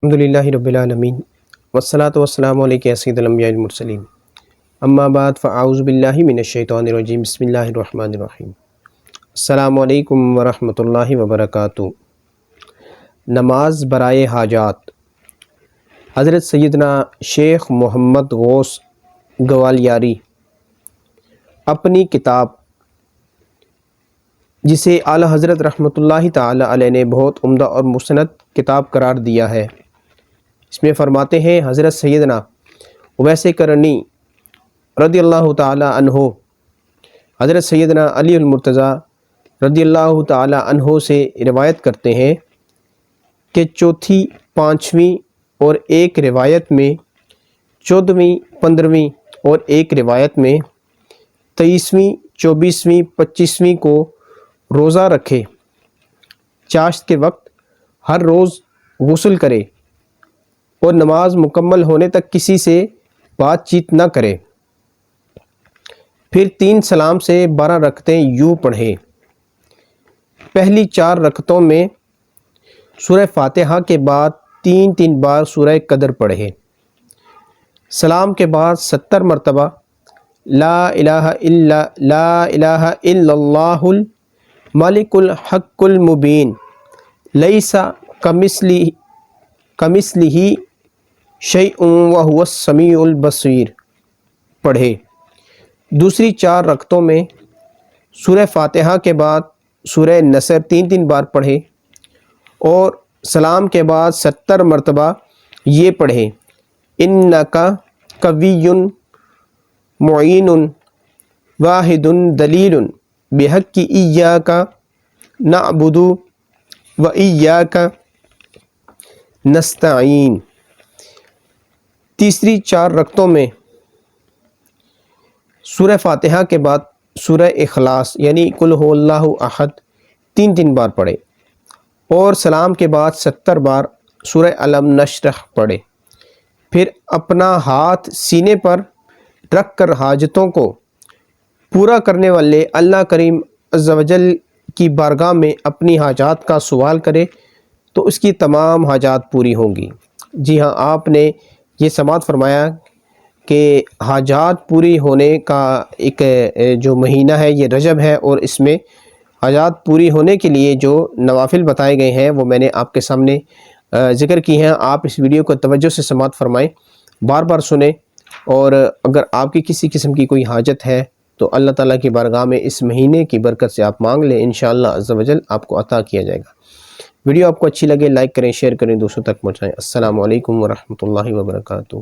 الحمدللہ رب العالمین والصلاة والسلام علیکہ سید الانبیاء المرسلین اما بعد فاعوذ باللہ من الشیطان الرجیم بسم اللہ الرحمن الرحیم السلام علیکم ورحمۃ اللہ وبرکاتہ۔ نماز برائے حاجات۔ حضرت سیدنا شیخ محمد غوث گوالیاری اپنی کتاب جسے اعلیٰ حضرت رحمۃ اللہ تعالی علیہ نے بہت عمدہ اور مسند کتاب قرار دیا ہے، اس میں فرماتے ہیں حضرت سیدنا اویس کرنی رضی اللہ تعالی عنہ حضرت سیدنا علی المرتضیٰ رضی اللہ تعالی عنہ سے روایت کرتے ہیں کہ چوتھی، پانچویں اور ایک روایت میں، 14ویں، 15ویں اور ایک روایت میں 23ویں، 24ویں، 25ویں کو روزہ رکھے، چاشت کے وقت ہر روز غسل کرے اور نماز مکمل ہونے تک کسی سے بات چیت نہ کرے، پھر 3 سلام سے 12 رکعتیں یوں پڑھے۔ پہلی 4 رکعتوں میں سورہ فاتحہ کے بعد 3 بار سورہ قدر پڑھے، سلام کے بعد 70 مرتبہ لا الہ الا اللہ الملک الحق المبین لیس کمثلہ شیء وہو السمیع البصیر پڑھے۔ دوسری 4 رکعتوں میں سورہ فاتحہ کے بعد سورہ نصر 3 بار پڑھے اور سلام کے بعد 70 مرتبہ یہ پڑھے، انک قوی معین واحد دلیل بحق ایاک نعبد و ایاک نستعین۔ تیسری 4 رکعتوں میں سورہ فاتحہ کے بعد سورہ اخلاص یعنی قل هو اللہ احد 3 بار پڑھے اور سلام کے بعد 70 بار سورہ الم نشرح پڑھے، پھر اپنا ہاتھ سینے پر رکھ کر حاجتوں کو پورا کرنے والے اللہ کریم عز و جل کی بارگاہ میں اپنی حاجات کا سوال کرے تو اس کی تمام حاجات پوری ہوں گی۔ جی ہاں، آپ نے یہ سماعت فرمایا کہ حاجات پوری ہونے کا ایک جو مہینہ ہے یہ رجب ہے، اور اس میں حاجات پوری ہونے کے لیے جو نوافل بتائے گئے ہیں وہ میں نے آپ کے سامنے ذکر کی ہیں۔ آپ اس ویڈیو کو توجہ سے سماعت فرمائیں، بار بار سنیں، اور اگر آپ کی کسی قسم کی کوئی حاجت ہے تو اللہ تعالیٰ کی بارگاہ میں اس مہینے کی برکت سے آپ مانگ لیں، انشاءاللہ عز و جل آپ کو عطا کیا جائے گا۔ ویڈیو آپ کو اچھی لگے لائک کریں، شیئر کریں، دوستوں تک پہنچائیں۔ السلام علیکم ورحمۃ اللہ وبرکاتہ۔